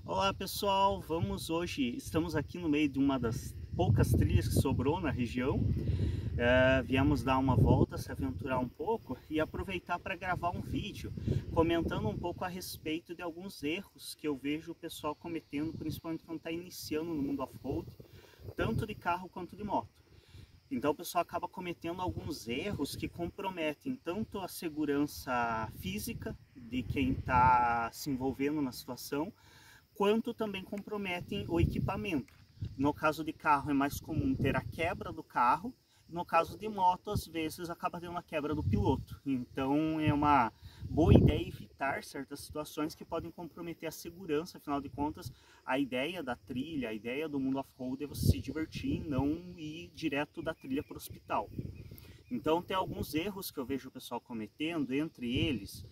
Olá pessoal, estamos aqui no meio de uma das poucas trilhas que sobrou na região. Viemos dar uma volta, se aventurar um pouco e aproveitar para gravar um vídeo comentando um pouco a respeito de alguns erros que eu vejo o pessoal cometendo, principalmente quando está iniciando no mundo off-road, tanto de carro quanto de moto. Então o pessoal acaba cometendo alguns erros que comprometem tanto a segurança física de quem está se envolvendo na situação, quanto também comprometem o equipamento. No caso de carro é mais comum ter a quebra do carro, no caso de moto às vezes acaba tendo a quebra do piloto. Então é uma boa ideia evitar certas situações que podem comprometer a segurança. Afinal de contas, a ideia da trilha, a ideia do mundo off-road é você se divertir e não ir direto da trilha para o hospital. Então tem alguns erros que eu vejo o pessoal cometendo, entre eles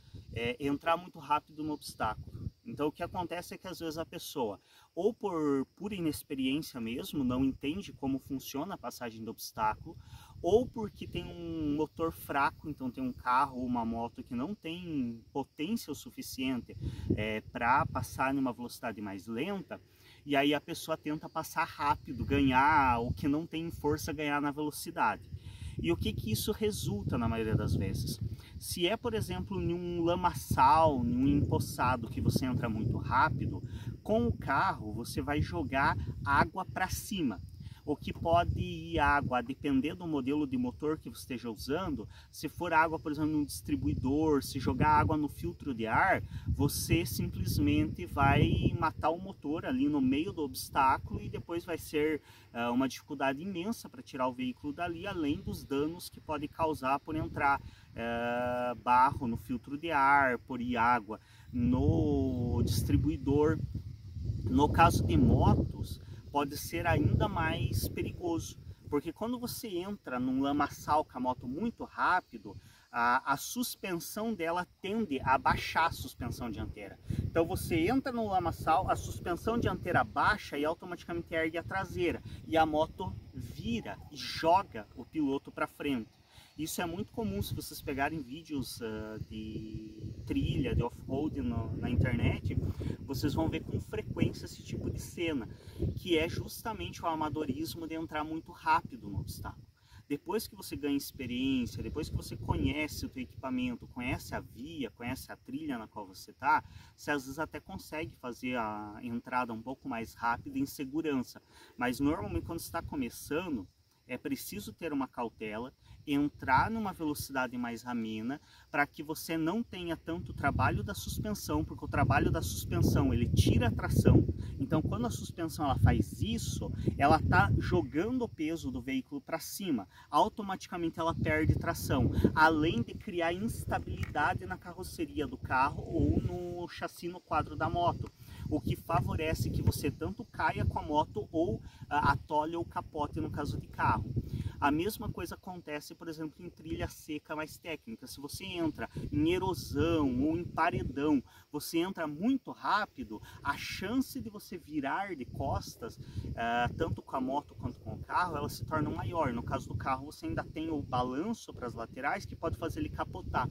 entrar muito rápido no obstáculo. Então o que acontece é que às vezes a pessoa, ou por pura inexperiência mesmo, não entende como funciona a passagem do obstáculo, ou porque tem um motor fraco, então tem um carro ou uma moto que não tem potência o suficiente para passar numa velocidade mais lenta, e aí a pessoa tenta passar rápido, ganhar o que não tem força, ganhar na velocidade. E o que isso resulta na maioria das vezes? Se é, por exemplo, em um lamaçal, em um empoçado que você entra muito rápido, com o carro você vai jogar água para cima. O que pode ir água, a depender do modelo de motor que você esteja usando. Se for água, por exemplo, no distribuidor, se jogar água no filtro de ar, você simplesmente vai matar o motor ali no meio do obstáculo e depois vai ser uma dificuldade imensa para tirar o veículo dali, além dos danos que pode causar por entrar barro no filtro de ar, por ir água no distribuidor. No caso de motos, pode ser ainda mais perigoso, porque quando você entra num lamaçal com a moto muito rápido, a suspensão dela tende a baixar a suspensão dianteira. Então você entra no lamaçal, a suspensão dianteira baixa e automaticamente ergue a traseira, e a moto vira e joga o piloto para frente. Isso é muito comum se vocês pegarem vídeos de trilha, de off-road na internet, vocês vão ver com frequência esse tipo de cena, que é justamente o amadorismo de entrar muito rápido no obstáculo. Depois que você ganha experiência, depois que você conhece o teu equipamento, conhece a via, conhece a trilha na qual você está, você às vezes até consegue fazer a entrada um pouco mais rápida em segurança. Mas normalmente quando você está começando, é preciso ter uma cautela, entrar numa velocidade mais amena, para que você não tenha tanto trabalho da suspensão, porque o trabalho da suspensão ele tira a tração. Então quando a suspensão ela faz isso, ela está jogando o peso do veículo para cima, automaticamente ela perde tração, além de criar instabilidade na carroceria do carro ou no chassi, no quadro da moto, o que favorece que você tanto caia com a moto ou atole ou capote no caso de carro. A mesma coisa acontece, por exemplo, em trilha seca mais técnica. Se você entra em erosão ou em paredão, você entra muito rápido, a chance de você virar de costas, tanto com a moto quanto com o carro, ela se torna maior. No caso do carro, você ainda tem o balanço para as laterais que pode fazer ele capotar.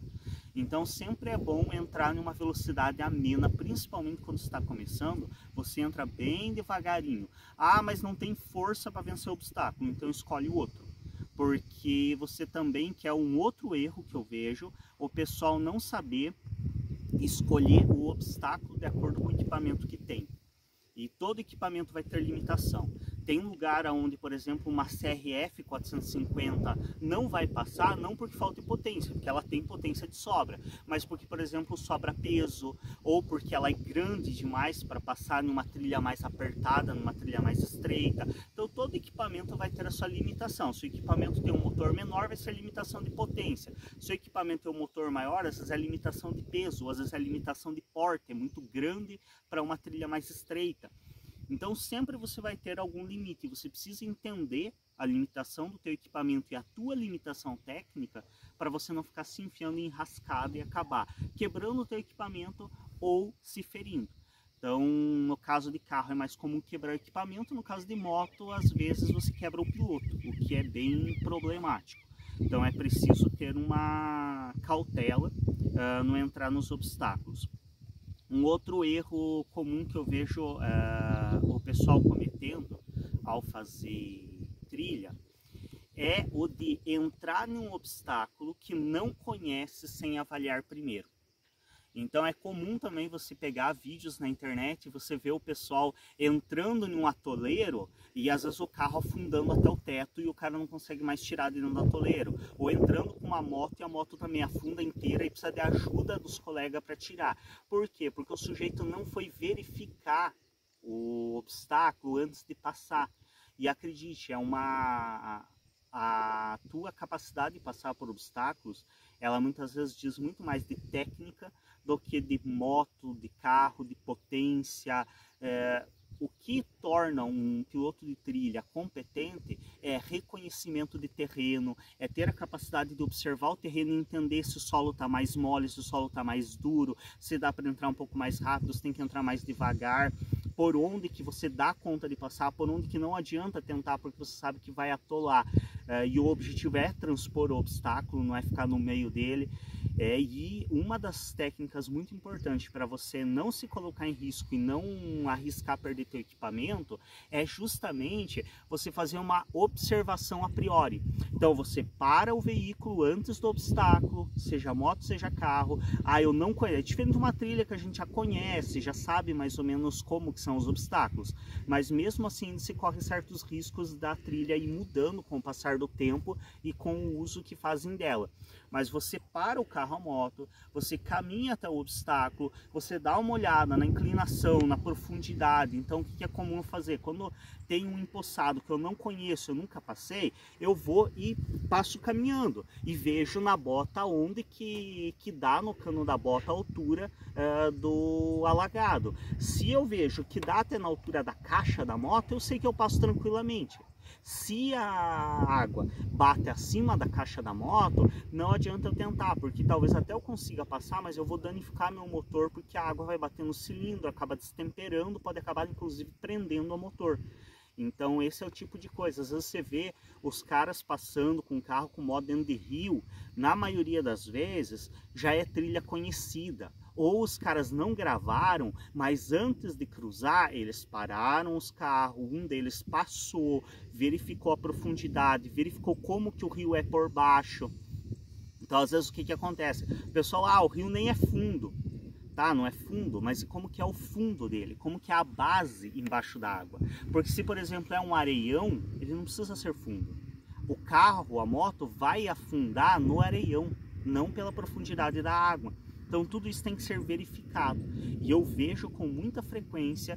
Então sempre é bom entrar em uma velocidade amena, principalmente quando está começando. Você entra bem devagarinho. Ah, mas não tem força para vencer o obstáculo, então escolhe o outro. Porque você também, que é um outro erro que eu vejo, o pessoal não saber escolher o obstáculo de acordo com o equipamento que tem. E todo equipamento vai ter limitação. Tem lugar onde, por exemplo, uma CRF 450 não vai passar, não porque falta potência, porque ela tem potência de sobra, mas porque, por exemplo, sobra peso, ou porque ela é grande demais para passar numa trilha mais apertada, numa trilha mais estreita. Então todo equipamento vai ter a sua limitação. Se o equipamento tem um motor menor, vai ser a limitação de potência. Se o equipamento tem um motor maior, às vezes é a limitação de peso, às vezes é a limitação de porte, é muito grande para uma trilha mais estreita. Então sempre você vai ter algum limite, você precisa entender a limitação do teu equipamento e a tua limitação técnica para você não ficar se enfiando em enrascada e acabar quebrando o teu equipamento ou se ferindo. Então no caso de carro é mais comum quebrar o equipamento, no caso de moto às vezes você quebra o piloto, o que é bem problemático. Então é preciso ter uma cautela no entrar nos obstáculos. Um outro erro comum que eu vejo o pessoal cometendo ao fazer trilha é o de entrar em um obstáculo que não conhece sem avaliar primeiro. Então é comum também você pegar vídeos na internet e você vê o pessoal entrando em um atoleiro e às vezes o carro afundando até o teto e o cara não consegue mais tirar de dentro do atoleiro. Ou entrando com uma moto e a moto também afunda inteira e precisa de ajuda dos colegas para tirar. Por quê? Porque o sujeito não foi verificar o obstáculo antes de passar. E acredite, a tua capacidade de passar por obstáculos, ela muitas vezes diz muito mais de técnica do que de moto, de carro, de potência. O que torna um piloto de trilha competente é reconhecimento de terreno, é ter a capacidade de observar o terreno e entender se o solo está mais mole, se o solo está mais duro, se dá para entrar um pouco mais rápido, se tem que entrar mais devagar, por onde que você dá conta de passar, por onde que não adianta tentar porque você sabe que vai atolar. E o objetivo é transpor o obstáculo, não é ficar no meio dele. E uma das técnicas muito importantes para você não se colocar em risco e não arriscar perder teu equipamento é justamente você fazer uma observação a priori. Então você para o veículo antes do obstáculo, seja moto, seja carro. Eu não conheço, é diferente de uma trilha que a gente já conhece, já sabe mais ou menos como que são os obstáculos, mas mesmo assim se corre certos riscos da trilha ir mudando com o passar do tempo e com o uso que fazem dela. Mas você para o carro a moto, você caminha até o obstáculo, você dá uma olhada na inclinação, na profundidade. Então o que é comum fazer? Quando tem um empoçado que eu não conheço, eu nunca passei, eu vou e passo caminhando e vejo na bota onde que dá no cano da bota a altura do alagado. Se eu vejo que dá até na altura da caixa da moto, eu sei que eu passo tranquilamente. Se a água bate acima da caixa da moto, não adianta eu tentar, porque talvez até eu consiga passar, mas eu vou danificar meu motor, porque a água vai bater no cilindro, acaba destemperando, pode acabar inclusive prendendo o motor. Então esse é o tipo de coisa. Às vezes você vê os caras passando com carro com moto dentro de rio, na maioria das vezes já é trilha conhecida. Ou os caras não gravaram, mas antes de cruzar, eles pararam os carros, um deles passou, verificou a profundidade, verificou como que o rio é por baixo. Então às vezes o que acontece? O pessoal, o rio nem é fundo. Tá, não é fundo, mas como que é o fundo dele, como que é a base embaixo da água. Porque se, por exemplo, é um areião, ele não precisa ser fundo. O carro, a moto, vai afundar no areião, não pela profundidade da água. Então tudo isso tem que ser verificado. E eu vejo com muita frequência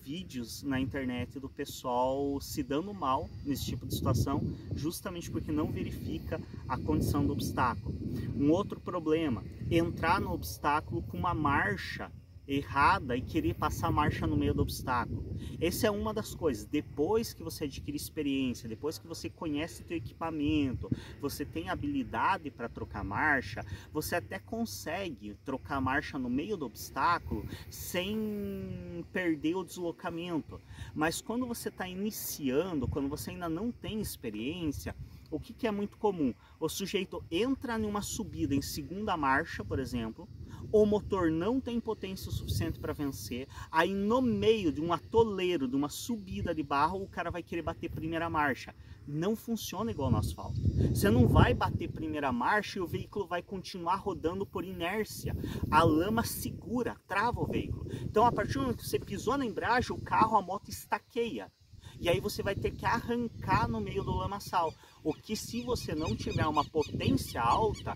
vídeos na internet do pessoal se dando mal nesse tipo de situação, justamente porque não verifica a condição do obstáculo. Um outro problema, entrar no obstáculo com uma marcha errada e querer passar a marcha no meio do obstáculo. Essa é uma das coisas. Depois que você adquire experiência, depois que você conhece teu equipamento, você tem habilidade para trocar marcha, você até consegue trocar marcha no meio do obstáculo sem perder o deslocamento. Mas quando você está iniciando, quando você ainda não tem experiência, o que é muito comum? O sujeito entra em uma subida em segunda marcha, por exemplo, o motor não tem potência suficiente para vencer, aí no meio de um atoleiro, de uma subida de barro, o cara vai querer bater primeira marcha. Não funciona igual no asfalto. Você não vai bater primeira marcha e o veículo vai continuar rodando por inércia. A lama segura, trava o veículo. Então a partir do momento que você pisou na embreagem, o carro, a moto estaqueia. E aí você vai ter que arrancar no meio do lamaçal. O que, se você não tiver uma potência alta,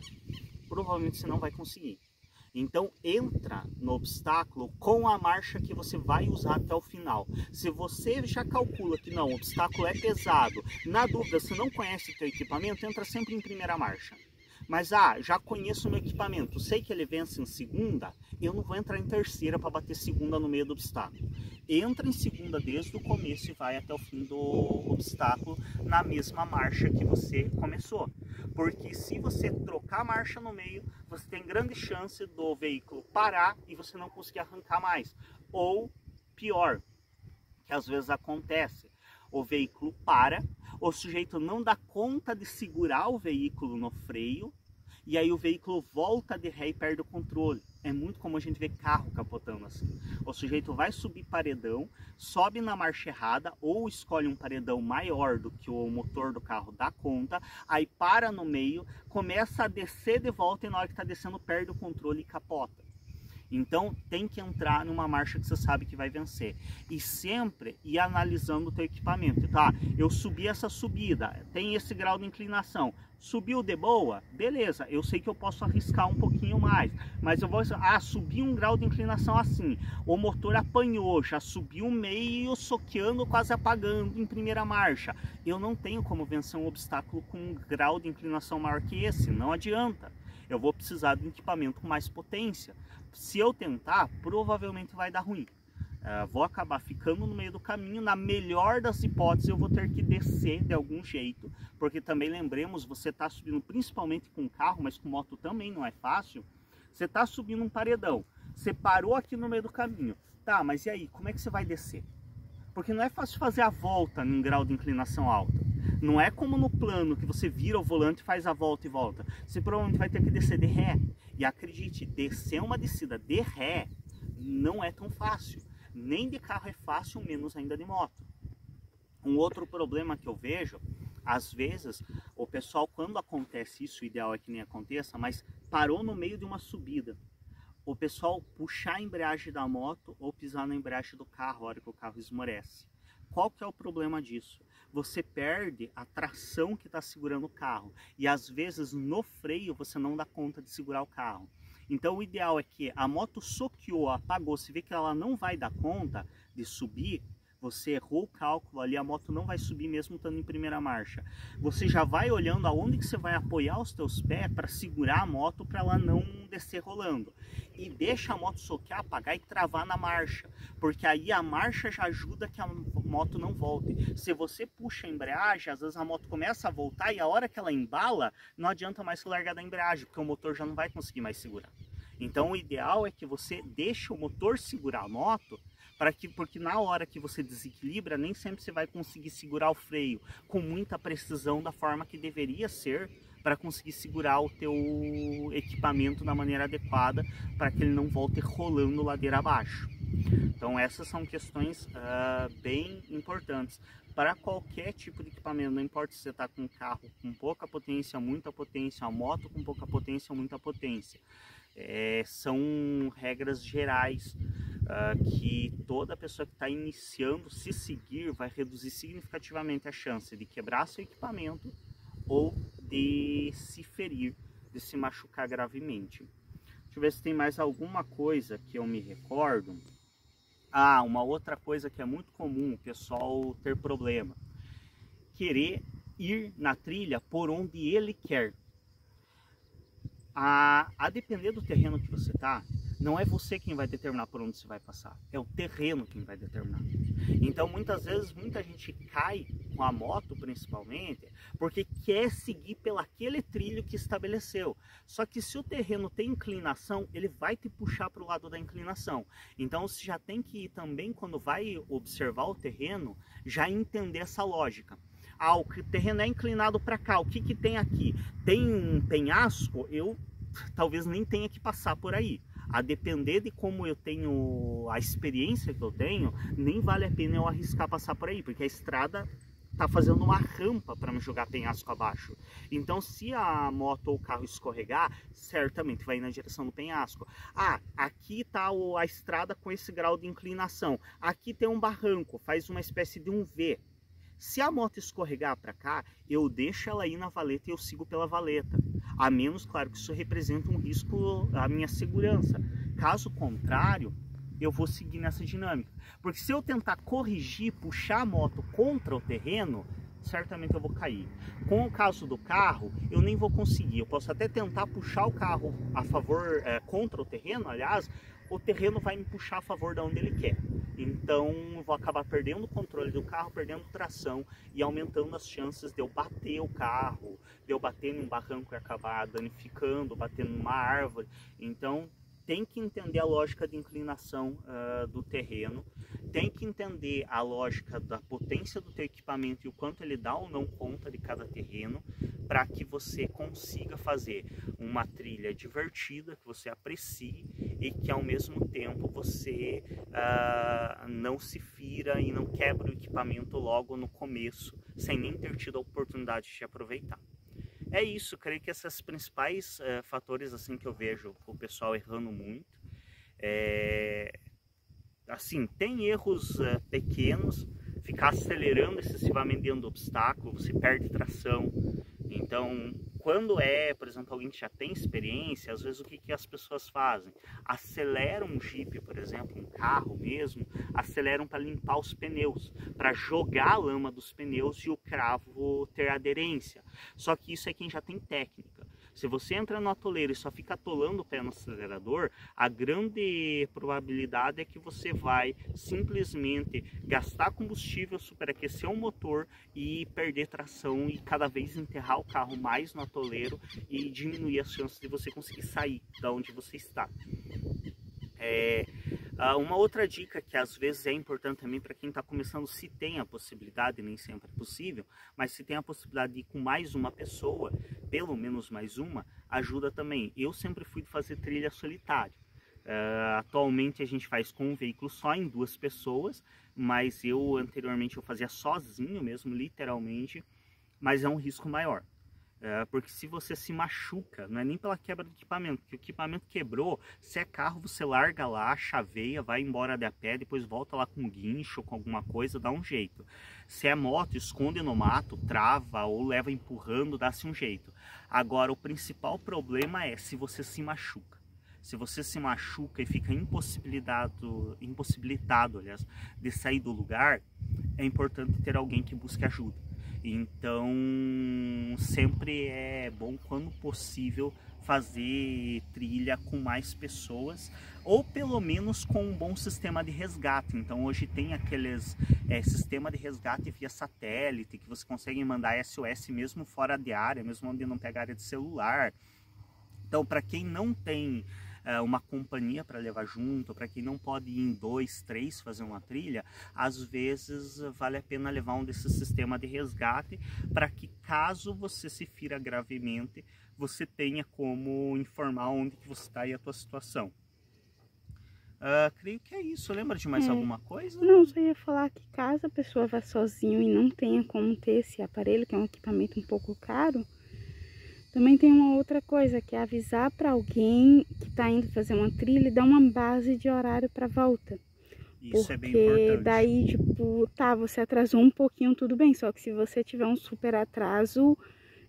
provavelmente você não vai conseguir. Então entra no obstáculo com a marcha que você vai usar até o final. Se você já calcula que não, o obstáculo é pesado, na dúvida, se não conhece o teu equipamento, entra sempre em primeira marcha. Mas já conheço o meu equipamento, sei que ele vence em segunda, eu não vou entrar em terceira para bater segunda no meio do obstáculo. Entra em segunda desde o começo e vai até o fim do obstáculo na mesma marcha que você começou. Porque se você trocar a marcha no meio, você tem grande chance do veículo parar e você não conseguir arrancar mais. Ou pior, que às vezes acontece, o veículo para, o sujeito não dá conta de segurar o veículo no freio, e aí o veículo volta de ré e perde o controle. é muito comum a gente ver carro capotando assim. O sujeito vai subir paredão, sobe na marcha errada ou escolhe um paredão maior do que o motor do carro dá conta, aí para no meio, começa a descer de volta e na hora que está descendo perde o controle e capota. Então tem que entrar numa marcha que você sabe que vai vencer. E sempre ir analisando o teu equipamento. Tá, eu subi essa subida, tem esse grau de inclinação. Subiu de boa? Beleza, eu sei que eu posso arriscar um pouquinho mais. Mas eu vou... subi um grau de inclinação assim. O motor apanhou, já subiu meio soqueando, quase apagando em primeira marcha. Eu não tenho como vencer um obstáculo com um grau de inclinação maior que esse. Não adianta. Eu vou precisar de um equipamento com mais potência. Se eu tentar, provavelmente vai dar ruim. Vou acabar ficando no meio do caminho. Na melhor das hipóteses, eu vou ter que descer de algum jeito. Porque também lembremos, você está subindo principalmente com carro, mas com moto também não é fácil. Você está subindo um paredão. Você parou aqui no meio do caminho. Tá, mas e aí? Como é que você vai descer? Porque não é fácil fazer a volta num grau de inclinação alta. Não é como no plano que você vira o volante e faz a volta e volta. Você provavelmente vai ter que descer de ré. E acredite, descer uma descida de ré não é tão fácil. Nem de carro é fácil, menos ainda de moto. Um outro problema que eu vejo, às vezes, o pessoal, quando acontece isso, o ideal é que nem aconteça, mas parou no meio de uma subida. O pessoal puxar a embreagem da moto ou pisar na embreagem do carro a hora que o carro esmorece. Qual que é o problema disso? Você perde a tração que está segurando o carro e às vezes no freio você não dá conta de segurar o carro. Então o ideal é que a moto soqueou, apagou, se vê que ela não vai dar conta de subir, você errou o cálculo ali, a moto não vai subir mesmo estando em primeira marcha. Você já vai olhando aonde que você vai apoiar os teus pés para segurar a moto para ela não descer rolando. E deixa a moto soquear, apagar e travar na marcha, porque aí a marcha já ajuda que a moto não volte. Se você puxa a embreagem, às vezes a moto começa a voltar e a hora que ela embala, não adianta mais se largar da embreagem, porque o motor já não vai conseguir mais segurar. Então o ideal é que você deixe o motor segurar a moto, porque na hora que você desequilibra, nem sempre você vai conseguir segurar o freio com muita precisão da forma que deveria ser para conseguir segurar o teu equipamento da maneira adequada para que ele não volte rolando ladeira abaixo. Então essas são questões bem importantes para qualquer tipo de equipamento, não importa se você está com um carro com pouca potência, muita potência, uma moto com pouca potência, muita potência. São regras gerais que toda pessoa que está iniciando, se seguir, vai reduzir significativamente a chance de quebrar seu equipamento ou de se ferir, de se machucar gravemente. Deixa eu ver se tem mais alguma coisa que eu me recordo. Uma outra coisa que é muito comum o pessoal ter problema: querer ir na trilha por onde ele quer. A depender do terreno que você está, não é você quem vai determinar por onde você vai passar, é o terreno quem vai determinar. Então muitas vezes muita gente cai com a moto principalmente porque quer seguir pelaquele trilho que estabeleceu. Só que se o terreno tem inclinação, ele vai te puxar para o lado da inclinação. Então você já tem que ir também, quando vai observar o terreno, já entender essa lógica. O terreno é inclinado para cá, o que que tem aqui? Tem um penhasco, eu talvez nem tenha que passar por aí. A depender de como eu tenho, a experiência que eu tenho, nem vale a pena eu arriscar passar por aí, porque a estrada está fazendo uma rampa para me jogar penhasco abaixo. Então se a moto ou o carro escorregar, certamente vai ir na direção do penhasco. Aqui está a estrada com esse grau de inclinação, aqui tem um barranco, faz uma espécie de um V. Se a moto escorregar para cá, eu deixo ela ir na valeta e eu sigo pela valeta. A menos, claro, que isso representa um risco à minha segurança. Caso contrário, eu vou seguir nessa dinâmica. Porque se eu tentar corrigir, puxar a moto contra o terreno, certamente eu vou cair. Com o caso do carro, eu nem vou conseguir. Eu posso até tentar puxar o carro a favor, contra o terreno, aliás, o terreno vai me puxar a favor de onde ele quer. Então eu vou acabar perdendo o controle do carro, perdendo tração e aumentando as chances de eu bater o carro, de eu bater num barranco e acabar danificando, batendo numa árvore. Então tem que entender a lógica de inclinação do terreno, tem que entender a lógica da potência do teu equipamento e o quanto ele dá ou não conta de cada terreno, para que você consiga fazer uma trilha divertida, que você aprecie e que ao mesmo tempo você não se fira e não quebra o equipamento logo no começo, sem nem ter tido a oportunidade de aproveitar. É isso, creio que esses principais fatores assim que eu vejo o pessoal errando muito. Assim, tem erros pequenos, ficar acelerando excessivamente dentro do obstáculo, você perde tração. Então, quando por exemplo, alguém que já tem experiência, às vezes o que as pessoas fazem? Aceleram um Jeep, por exemplo, um carro mesmo, aceleram para limpar os pneus, para jogar a lama dos pneus e o cravo ter aderência. Só que isso é quem já tem técnica. Se você entra no atoleiro e só fica atolando o pé no acelerador, a grande probabilidade é que você vai simplesmente gastar combustível, superaquecer o motor e perder tração e cada vez enterrar o carro mais no atoleiro e diminuir as chances de você conseguir sair da onde você está. Uma outra dica que às vezes é importante também para quem está começando, se tem a possibilidade, nem sempre é possível, mas se tem a possibilidade de ir com mais uma pessoa, pelo menos mais uma, ajuda também. Eu sempre fui de fazer trilha solitária. Atualmente a gente faz com um veículo só em 2 pessoas, mas anteriormente eu fazia sozinho mesmo, literalmente, mas é um risco maior. Porque se você se machuca, não é nem pela quebra do equipamento, porque o equipamento quebrou, se é carro você larga lá, chaveia, vai embora de a pé, depois volta lá com um guincho, com alguma coisa, dá um jeito. Se é moto, esconde no mato, trava ou leva empurrando, dá-se um jeito. Agora o principal problema é se você se machuca. Se você se machuca e fica impossibilitado, aliás, de sair do lugar, é importante ter alguém que busque ajuda. Então, sempre é bom, quando possível, fazer trilha com mais pessoas, ou pelo menos com um bom sistema de resgate. Então, hoje tem aqueles sistema de resgate via satélite, que você consegue mandar SOS mesmo fora de área, mesmo onde não pega área de celular. Então, para quem não tem uma companhia para levar junto, para quem não pode ir em 2, 3 fazer uma trilha, às vezes vale a pena levar um desses sistemas de resgate, para que caso você se fira gravemente, você tenha como informar onde que você está e a tua situação. Creio que é isso. Lembra de mais alguma coisa? Não, eu só ia falar que caso a pessoa vá sozinho e não tenha como ter esse aparelho, que é um equipamento um pouco caro, também tem uma outra coisa, que é avisar para alguém que está indo fazer uma trilha e dar uma base de horário para volta. Isso é bem importante. Porque daí, tipo, você atrasou um pouquinho, tudo bem, só que se você tiver um super atraso,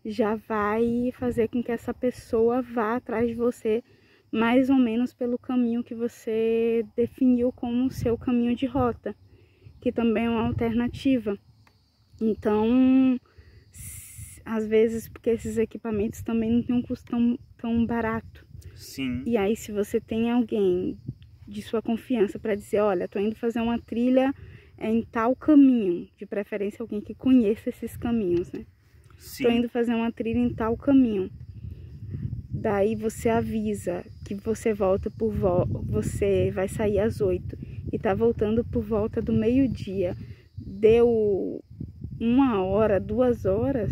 já vai fazer com que essa pessoa vá atrás de você mais ou menos pelo caminho que você definiu como o seu caminho de rota, que também é uma alternativa. Então, às vezes, porque esses equipamentos também não têm um custo tão barato. Sim. E aí, se você tem alguém de sua confiança para dizer, olha, tô indo fazer uma trilha em tal caminho, de preferência alguém que conheça esses caminhos, né? Sim. Tô indo fazer uma trilha em tal caminho. Daí você avisa que você volta você vai sair às 8 e tá voltando por volta do meio-dia. Deu 1 hora, 2 horas,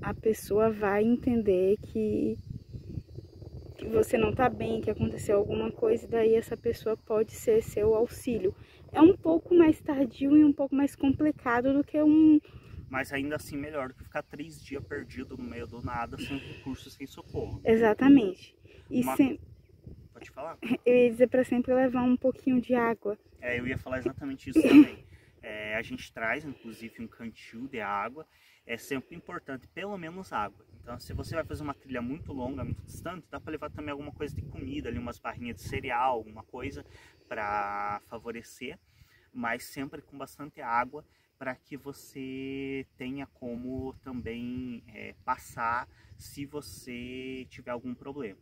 a pessoa vai entender que você não tá bem, que aconteceu alguma coisa, e daí essa pessoa pode ser seu auxílio. É um pouco mais tardio e um pouco mais complicado do que Mas ainda assim melhor do que ficar 3 dias perdido no meio do nada, sem recurso, sem socorro. Exatamente. E Pode falar? Eu ia dizer para sempre levar um pouquinho de água. Eu ia falar exatamente isso também. A gente traz, inclusive, um cantil de água. É sempre importante, pelo menos água. Então, se você vai fazer uma trilha muito longa, muito distante, dá para levar também alguma coisa de comida, ali umas barrinhas de cereal, alguma coisa para favorecer, mas sempre com bastante água, para que você tenha como também passar se você tiver algum problema.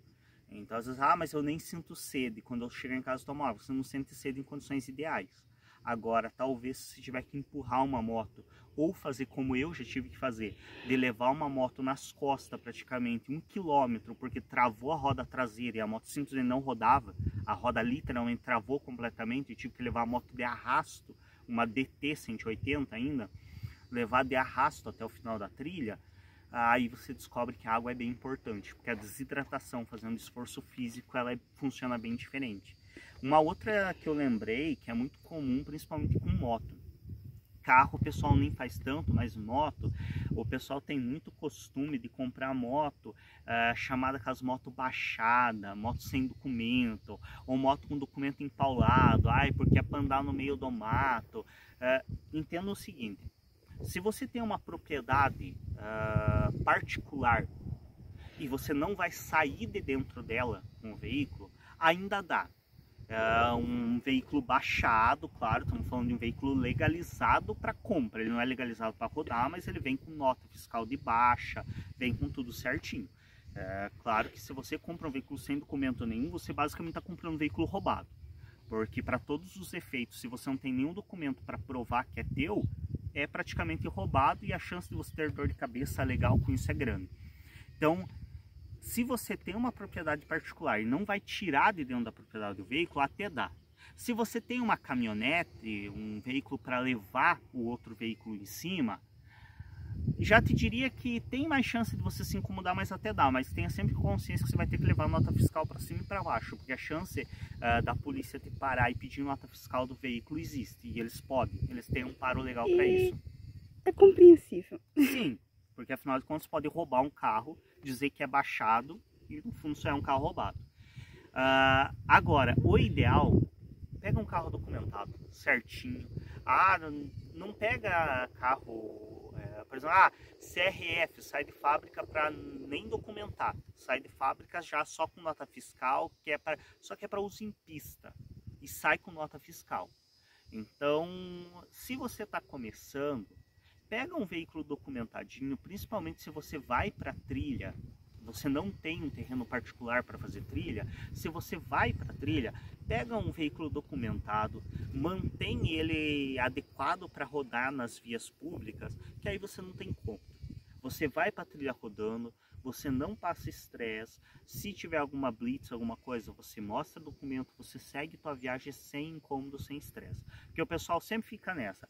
Então, às vezes, mas eu nem sinto sede quando eu chego em casa e tomo água. Você não sente sede em condições ideais. Agora, talvez se tiver que empurrar uma moto, ou fazer como eu já tive que fazer, de levar uma moto nas costas praticamente 1 quilômetro, porque travou a roda traseira e a moto simplesmente não rodava, a roda literalmente travou completamente, e tive que levar a moto de arrasto, uma DT 180 ainda, levar de arrasto até o final da trilha, aí você descobre que a água é bem importante, porque a desidratação, fazendo esforço físico, ela funciona bem diferente. Uma outra que eu lembrei, que é muito comum, principalmente com moto. Carro o pessoal nem faz tanto, mas moto, o pessoal tem muito costume de comprar moto chamada com as motos baixadas, moto sem documento, ou moto com documento empaulado, porque é para andar no meio do mato. Entenda o seguinte, se você tem uma propriedade particular e você não vai sair de dentro dela com o veículo, ainda dá. Um veículo baixado, claro, estamos falando de um veículo legalizado para compra, ele não é legalizado para rodar, mas ele vem com nota fiscal de baixa, vem com tudo certinho. Claro que se você compra um veículo sem documento nenhum, você basicamente está comprando um veículo roubado, porque para todos os efeitos, se você não tem nenhum documento para provar que é teu, é praticamente roubado e a chance de você ter dor de cabeça legal com isso é grande. Então, se você tem uma propriedade particular e não vai tirar de dentro da propriedade do veículo, até dá. Se você tem uma caminhonete, um veículo para levar o outro veículo em cima, já te diria que tem mais chance de você se incomodar, mas até dá. Mas tenha sempre consciência que você vai ter que levar a nota fiscal para cima e para baixo, porque a chance da polícia te parar e pedir nota fiscal do veículo existe. E eles podem, eles têm um amparo legal para isso. É compreensível. Sim. Porque afinal de contas pode roubar um carro, dizer que é baixado e no fundo só é um carro roubado. Agora, o ideal, pega um carro documentado certinho. Não pega carro, por exemplo, CRF, sai de fábrica para nem documentar. Sai de fábrica já só com nota fiscal, só que é para uso em pista. E sai com nota fiscal. Então, se você está começando, pega um veículo documentadinho, principalmente se você vai para trilha, você não tem um terreno particular para fazer trilha, se você vai para trilha, pega um veículo documentado, mantém ele adequado para rodar nas vias públicas, que aí você não tem conta. Você vai para trilha rodando, você não passa estresse, se tiver alguma blitz, alguma coisa, você mostra documento, você segue tua viagem sem incômodo, sem estresse. Porque o pessoal sempre fica nessa,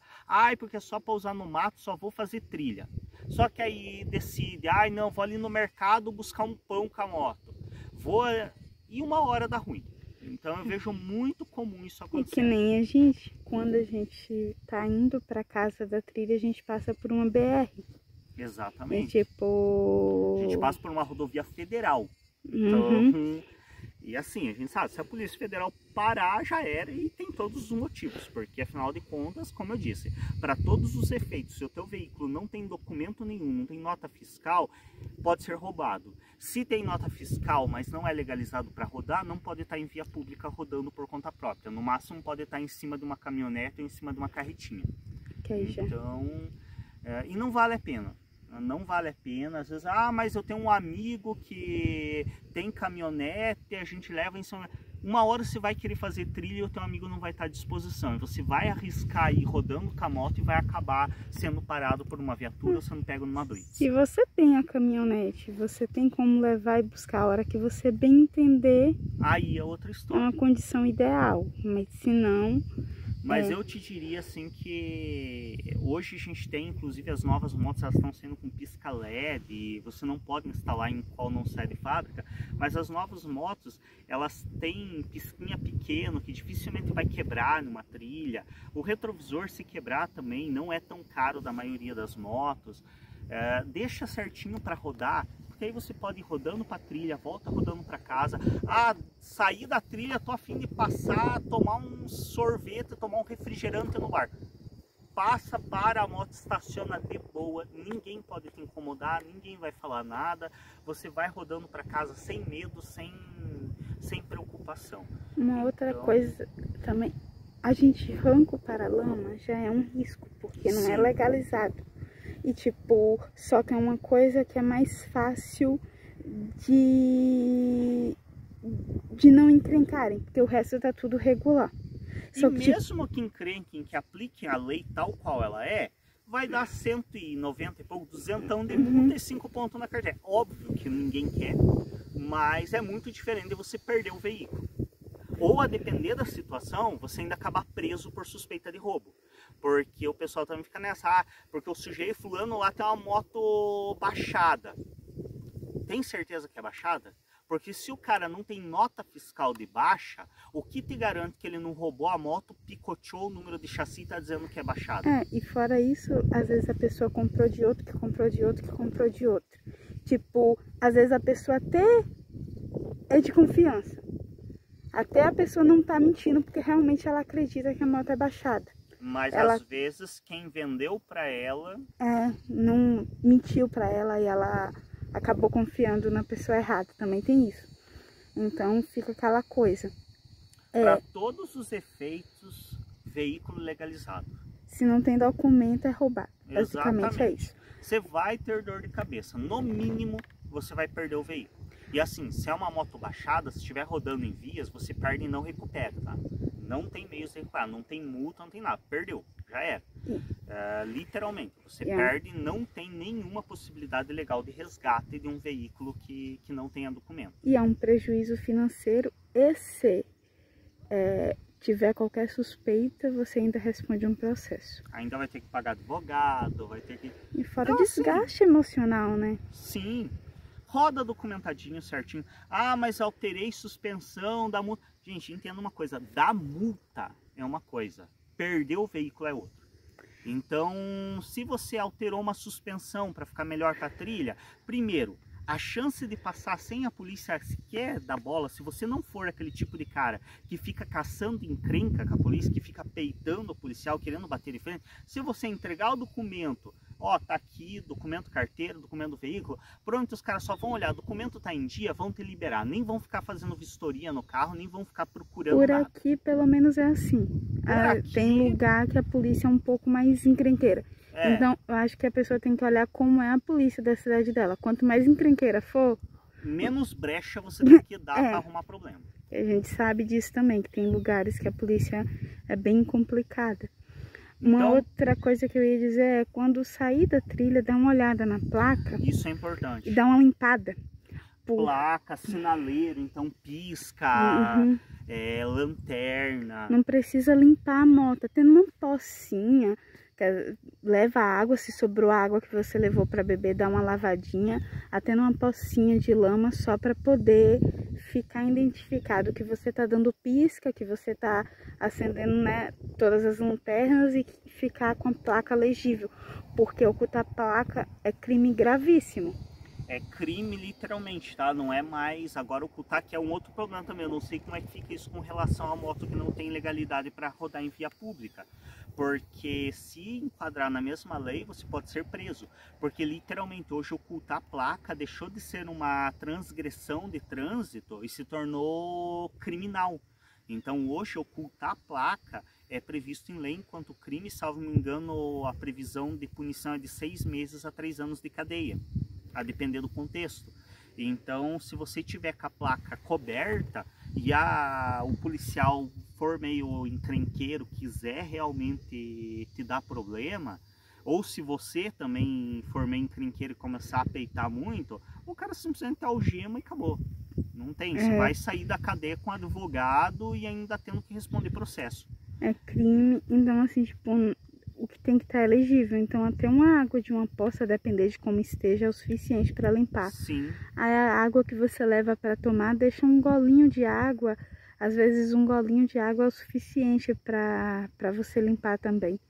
porque é só para usar no mato, só vou fazer trilha. Só que aí decide, não, vou ali no mercado buscar um pão com a moto. E 1 hora dá ruim. Então eu vejo muito comum isso acontecer. E que nem a gente, quando a gente tá indo para casa da trilha, a gente passa por uma BR. Exatamente. E tipo... A gente passa por uma rodovia federal. Então, e assim, a gente sabe, se a Polícia Federal parar, já era, e tem todos os motivos. Porque, afinal de contas, como eu disse, para todos os efeitos, se o teu veículo não tem documento nenhum, não tem nota fiscal, pode ser roubado. Se tem nota fiscal, mas não é legalizado para rodar, não pode estar em via pública rodando por conta própria. No máximo, pode estar em cima de uma caminhonete ou em cima de uma carretinha. Então, e não vale a pena. Não vale a pena, às vezes, mas eu tenho um amigo que tem caminhonete, a gente leva em São... 1 hora você vai querer fazer trilha e o teu amigo não vai estar à disposição. E você vai arriscar ir rodando com a moto e vai acabar sendo parado por uma viatura ou sendo pego numa blitz. Se você tem a caminhonete, você tem como levar e buscar a hora que você bem entender. Aí é outra história. É uma condição ideal, mas se não... Mas eu te diria assim que hoje a gente tem, inclusive as novas motos, elas estão sendo com pisca LED, você não pode instalar em qual não sai de fábrica, mas as novas motos, elas têm pisquinha pequeno que dificilmente vai quebrar numa trilha. O retrovisor, se quebrar também, não é tão caro da maioria das motos. Deixa certinho para rodar, porque aí você pode ir rodando para trilha, volta rodando para casa. Sair da trilha, tô a fim de passar, tomar um sorvete, tomar um refrigerante no bar. Passa, para, a moto estaciona de boa, ninguém pode te incomodar, ninguém vai falar nada. Você vai rodando para casa sem medo, sem preocupação. Uma outra coisa também, a gente arranca o paralama já é um risco, porque não é legalizado. E tipo, só que é uma coisa que é mais fácil de não encrencarem, porque o resto tá tudo regular. E mesmo que encrenquem, que apliquem a lei tal qual ela é, vai dar 190 e pouco, 200 de multa e 5 pontos na carteira. Óbvio que ninguém quer, mas é muito diferente de você perder o veículo. Ou, a depender da situação, você ainda acabar preso por suspeita de roubo. Porque o pessoal também fica nessa, porque o sujeito fulano lá tem uma moto baixada. Tem certeza que é baixada? Porque se o cara não tem nota fiscal de baixa, o que te garante que ele não roubou a moto, picoteou o número de chassi e tá dizendo que é baixada? E fora isso, às vezes a pessoa comprou de outro, que comprou de outro, que comprou de outro. Tipo, às vezes a pessoa até é de confiança. Até a pessoa não tá mentindo, porque realmente ela acredita que a moto é baixada. Mas às vezes quem vendeu para ela... não mentiu para ela e ela acabou confiando na pessoa errada. Também tem isso. Então fica aquela coisa. Para todos os efeitos, veículo legalizado. Se não tem documento, é roubado. Exatamente. Basicamente é isso. Você vai ter dor de cabeça. No mínimo, você vai perder o veículo. E assim, se é uma moto baixada, se estiver rodando em vias, você perde e não recupera, tá? Não tem meios de recuperar, não tem multa, não tem nada. Perdeu, já era. Literalmente, você perde e não tem nenhuma possibilidade legal de resgate de um veículo que não tenha documento. E é um prejuízo financeiro, e se tiver qualquer suspeita, você ainda responde um processo. Ainda vai ter que pagar advogado, vai ter que... E fora desgaste emocional, né? Sim. Roda documentadinho certinho. Ah, mas alterei suspensão da multa. Gente, entenda uma coisa. Da multa é uma coisa. Perder o veículo é outra. Então, se você alterou uma suspensão para ficar melhor para a trilha, primeiro, a chance de passar sem a polícia sequer dar bola, se você não for aquele tipo de cara que fica caçando encrenca com a polícia, que fica peitando o policial, querendo bater de frente, se você entregar o documento, ó, tá aqui, documento carteira, documento do veículo, pronto, os caras só vão olhar, documento tá em dia, vão te liberar, nem vão ficar fazendo vistoria no carro, nem vão ficar procurando nada. Por aqui, pelo menos é assim. Tem lugar que a polícia é um pouco mais encrenqueira. Então, eu acho que a pessoa tem que olhar como é a polícia da cidade dela. Quanto mais encrenqueira for... menos brecha você tem que dar para arrumar problema. A gente sabe disso também, que tem lugares que a polícia é bem complicada. Uma outra coisa que eu ia dizer é, quando sair da trilha, dá uma olhada na placa. Isso é importante. E dá uma limpada. Placa, sinaleiro, então pisca, lanterna. Não precisa limpar a moto. Tendo uma pocinha, leva água, se sobrou água que você levou para beber, dá uma lavadinha, até numa pocinha de lama, só para poder ficar identificado que você tá dando pisca, que você tá acendendo, né, todas as lanternas e ficar com a placa legível, porque ocultar placa é crime gravíssimo. É crime literalmente, tá? Não é mais... Agora ocultar, que é um outro problema também. Eu não sei como é que fica isso com relação à moto que não tem legalidade para rodar em via pública. Porque se enquadrar na mesma lei, você pode ser preso. Porque literalmente hoje ocultar a placa deixou de ser uma transgressão de trânsito e se tornou criminal. Então hoje ocultar a placa é previsto em lei enquanto crime, salvo me engano, a previsão de punição é de 6 meses a 3 anos de cadeia, a depender do contexto. Então, se você tiver com a placa coberta e o policial for meio encrenqueiro, quiser realmente te dar problema, ou se você também for meio encrenqueiro e começar a peitar muito, o cara simplesmente algema e acabou. Não tem, você vai sair da cadeia com advogado e ainda tendo que responder processo. É crime, então assim, tipo, o que tem que estar elegível. Então até uma água de uma poça, depender de como esteja, é o suficiente para limpar. Sim. A água que você leva para tomar, deixa um golinho de água. Às vezes um golinho de água é o suficiente para você limpar também.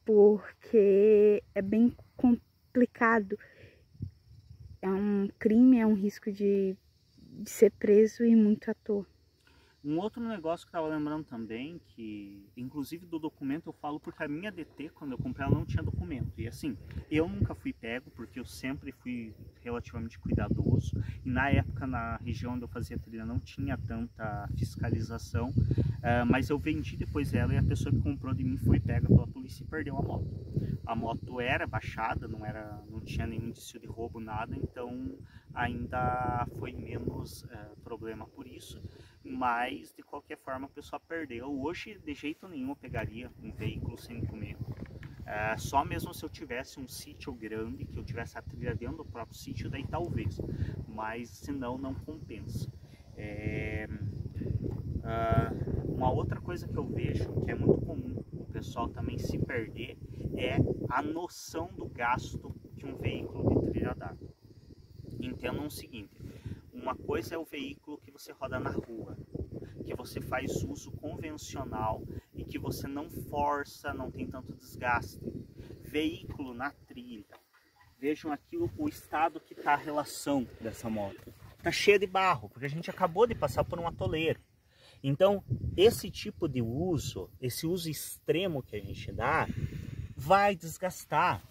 Porque é bem complicado. É um crime, é um risco de ser preso e muito à toa. Um outro negócio que eu estava lembrando também, que inclusive do documento eu falo porque a minha DT, quando eu comprei, ela não tinha documento. E assim, eu nunca fui pego porque eu sempre fui relativamente cuidadoso. E na época, na região onde eu fazia trilha, não tinha tanta fiscalização. Mas eu vendi depois ela e a pessoa que comprou de mim foi pega pela polícia e perdeu a moto. A moto era baixada, não tinha nenhum indício de roubo, nada. Então ainda foi menos problema por isso. mas de qualquer forma a pessoa perdeu. Hoje de jeito nenhum eu pegaria um veículo sem documento. Só mesmo se eu tivesse um sítio grande, que eu tivesse a trilha dentro do próprio sítio, daí talvez, mas senão não compensa. Uma outra coisa que eu vejo que é muito comum o pessoal também se perder é a noção do gasto que um veículo de trilha dá. Entendam o seguinte: uma coisa é o veículo que você roda na rua, que você faz uso convencional e que você não força, não tem tanto desgaste. Veículo na trilha, vejam aqui o estado que está a relação dessa moto. Está cheia de barro, porque a gente acabou de passar por um atoleiro. Então, esse tipo de uso, esse uso extremo que a gente dá, vai desgastar.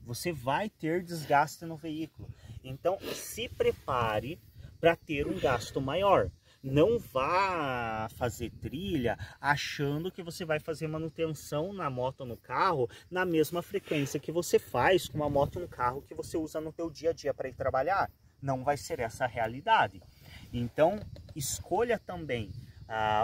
Você vai ter desgaste no veículo. Então, se prepare para ter um gasto maior. Não vá fazer trilha achando que você vai fazer manutenção na moto ou no carro na mesma frequência que você faz com uma moto e um carro que você usa no teu dia a dia para ir trabalhar. Não vai ser essa a realidade. Então, escolha também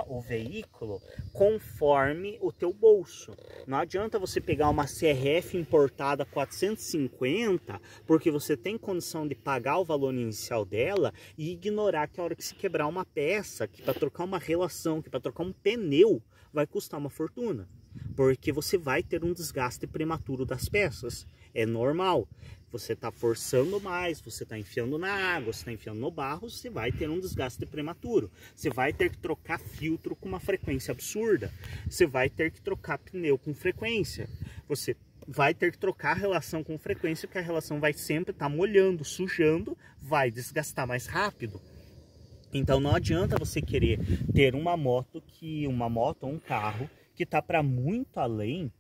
o veículo conforme o teu bolso. Não adianta você pegar uma CRF importada 450 porque você tem condição de pagar o valor inicial dela e ignorar que a hora que se quebrar uma peça, que para trocar uma relação, que para trocar um pneu vai custar uma fortuna, porque você vai ter um desgaste prematuro das peças. É normal. Você está forçando mais, você está enfiando na água, você está enfiando no barro, você vai ter um desgaste prematuro. Você vai ter que trocar filtro com uma frequência absurda. Você vai ter que trocar pneu com frequência. Você vai ter que trocar a relação com frequência, porque a relação vai sempre estar molhando, sujando, vai desgastar mais rápido. Então não adianta você querer ter uma moto ou um carro que está para muito além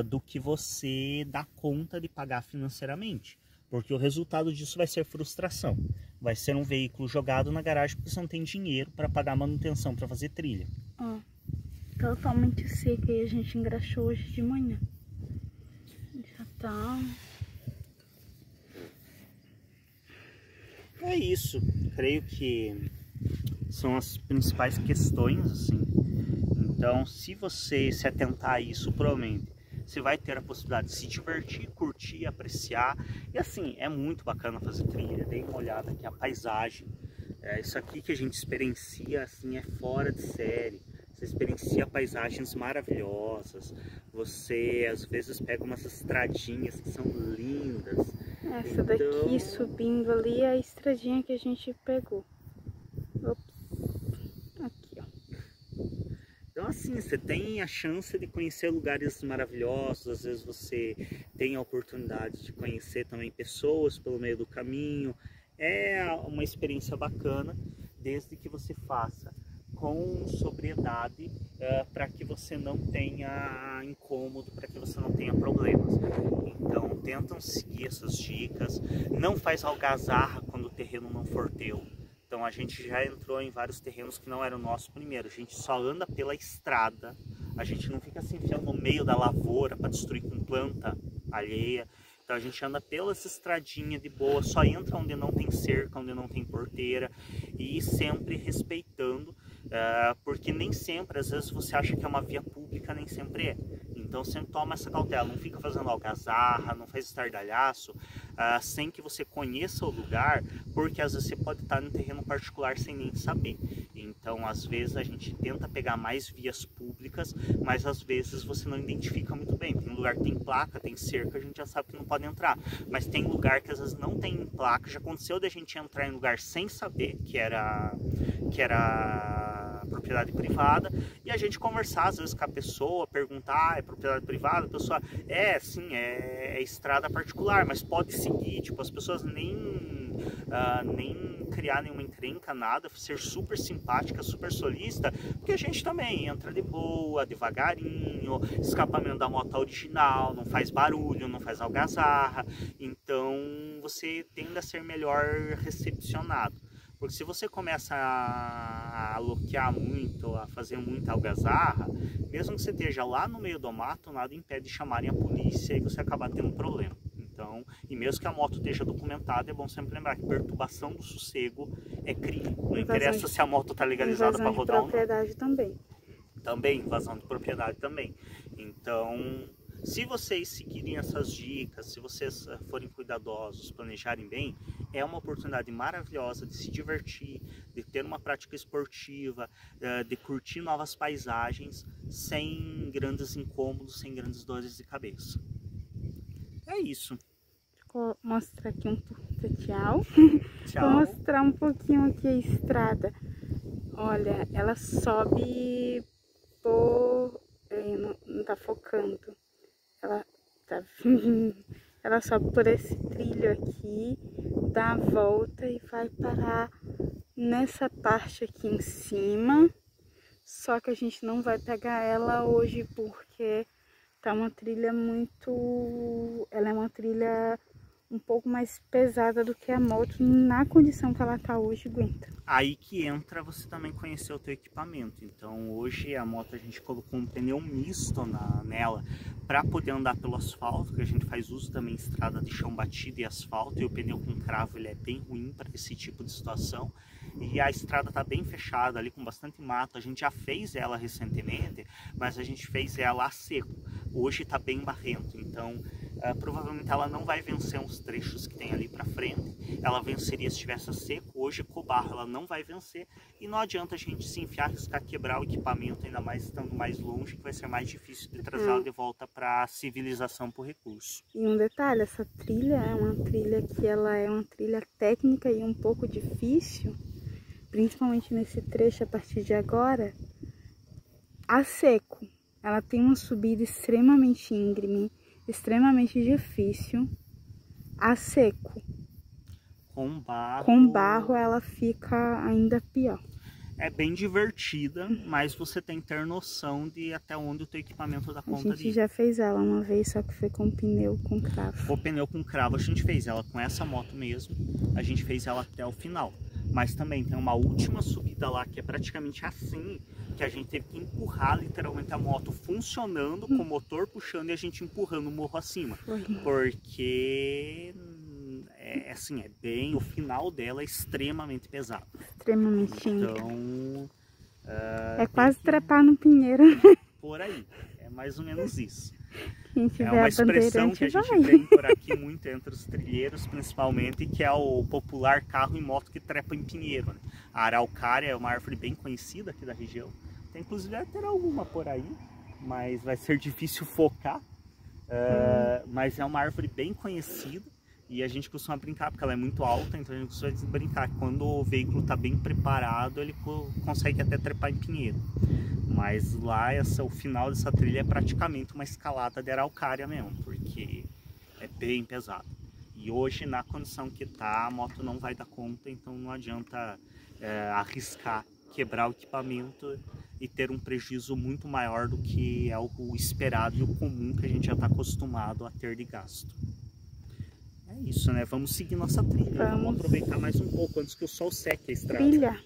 do que você dá conta de pagar financeiramente, porque o resultado disso vai ser frustração. Vai ser um veículo jogado na garagem porque você não tem dinheiro para pagar manutenção para fazer trilha. Ó, totalmente seca, e a gente engraxou hoje de manhã. Já tá... É isso, creio que são as principais questões, assim. Então, se você se atentar a isso, provavelmente você vai ter a possibilidade de se divertir, curtir, apreciar. E assim, é muito bacana fazer trilha. Dê uma olhada aqui, a paisagem. Isso aqui que a gente experiencia, assim, é fora de série. Você experiencia paisagens maravilhosas. Você, às vezes, pega umas estradinhas que são lindas. Essa daqui subindo ali é a estradinha que a gente pegou. Ops. Aqui, ó. Então assim, você tem a chance de conhecer lugares maravilhosos, às vezes você tem a oportunidade de conhecer também pessoas pelo meio do caminho. É uma experiência bacana, desde que você faça com sobriedade, para que você não tenha incômodo, para que você não tenha problemas. Então tentam seguir essas dicas, não faz algazarra quando o terreno não for teu. Então a gente já entrou em vários terrenos que não eram nossos primeiro. A gente só anda pela estrada, a gente não fica se enfiando no meio da lavoura para destruir com planta alheia. Então a gente anda pelas estradinhas de boa, só entra onde não tem cerca, onde não tem porteira, e sempre respeitando, porque nem sempre, às vezes você acha que é uma via pública, nem sempre é. Então sempre toma essa cautela, não fica fazendo algazarra, não faz estardalhaço, sem que você conheça o lugar, porque às vezes você pode estar no terreno particular sem nem saber. Então às vezes a gente tenta pegar mais vias públicas, mas às vezes você não identifica muito bem. Tem lugar que tem placa, tem cerca, a gente já sabe que não pode entrar, mas tem lugar que às vezes não tem placa. Já aconteceu de a gente entrar em lugar sem saber que era propriedade privada, e a gente conversar às vezes com a pessoa, perguntar, é propriedade privada? A pessoa, sim, é estrada particular, mas pode seguir. Tipo, as pessoas nem criar nenhuma encrenca, nada, ser super simpática, super solista, porque a gente também entra de boa, devagarinho, escapamento da moto original, não faz barulho, não faz algazarra, então você tende a ser melhor recepcionado. Porque se você começa a loquear muito, a fazer muita algazarra, mesmo que você esteja lá no meio do mato, nada impede de chamarem a polícia e você acabar tendo um problema. Então, e mesmo que a moto esteja documentada, é bom sempre lembrar que perturbação do sossego é crime. Não interessa se a moto está legalizada para rodar ou não. Propriedade também. Também, invasão de propriedade também. Então, se vocês seguirem essas dicas, se vocês forem cuidadosos, planejarem bem, é uma oportunidade maravilhosa de se divertir, de ter uma prática esportiva, de curtir novas paisagens, sem grandes incômodos, sem grandes dores de cabeça. É isso. Vou mostrar aqui tchau. Tchau. Vou mostrar um pouquinho aqui a estrada. Olha, ela sobe por... não tá focando. Ela sobe por esse trilho aqui, dá a volta e vai parar nessa parte aqui em cima. Só que a gente não vai pegar ela hoje porque tá uma trilha muito... Ela é uma trilha um pouco mais pesada do que a moto, na condição que ela tá hoje, aguenta. Aí que entra você também conhecer o teu equipamento. Então hoje a moto a gente colocou um pneu misto nela para poder andar pelo asfalto, que a gente faz uso também em estrada de chão batido e asfalto, e o pneu com cravo ele é bem ruim para esse tipo de situação. E a estrada tá bem fechada ali, com bastante mato. A gente já fez ela recentemente, mas a gente fez ela a seco. Hoje tá bem barrento, então provavelmente ela não vai vencer uns trechos que tem ali para frente. Ela venceria se estivesse a seco. Hoje com o barro ela não vai vencer, e não adianta a gente se enfiar, arriscar quebrar o equipamento, ainda mais estando mais longe, que vai ser mais difícil de trazer ela de volta para a civilização por recurso. E um detalhe, essa trilha é uma trilha que ela é uma trilha técnica e um pouco difícil, principalmente nesse trecho a partir de agora, a seco. Ela tem uma subida extremamente íngreme, extremamente difícil, a seco. Com barro ela fica ainda pior. É bem divertida, mas você tem que ter noção de até onde o teu equipamento dá conta de ir. A gente já fez ela uma vez, só que foi com pneu com cravo. O pneu com cravo a gente fez ela com essa moto mesmo, a gente fez ela até o final. Mas também tem uma última subida lá que é praticamente assim, que a gente teve que empurrar literalmente a moto funcionando, com o motor puxando e a gente empurrando o morro acima. Porque assim, o final dela é extremamente pesado. Extremamente então, é quase trepar no pinheiro. Por aí, é mais ou menos isso. É uma expressão que a gente tem por aqui muito entre os trilheiros, principalmente, que é o popular carro e moto que trepa em pinheiro, né? A araucária é uma árvore bem conhecida aqui da região. Tem, inclusive, vai ter alguma por aí, mas vai ser difícil focar. Mas é uma árvore bem conhecida e a gente costuma brincar, porque ela é muito alta, então a gente costuma brincar que quando o veículo está bem preparado, ele consegue até trepar em pinheiro. Mas lá, o final dessa trilha é praticamente uma escalada de araucária mesmo, porque é bem pesado. E hoje, na condição que tá, a moto não vai dar conta, então não adianta arriscar quebrar o equipamento e ter um prejuízo muito maior do que é o esperado e o comum que a gente já está acostumado a ter de gasto. É isso, né? Vamos seguir nossa trilha. Vamos aproveitar mais um pouco antes que o sol seque a estrada. Trilha.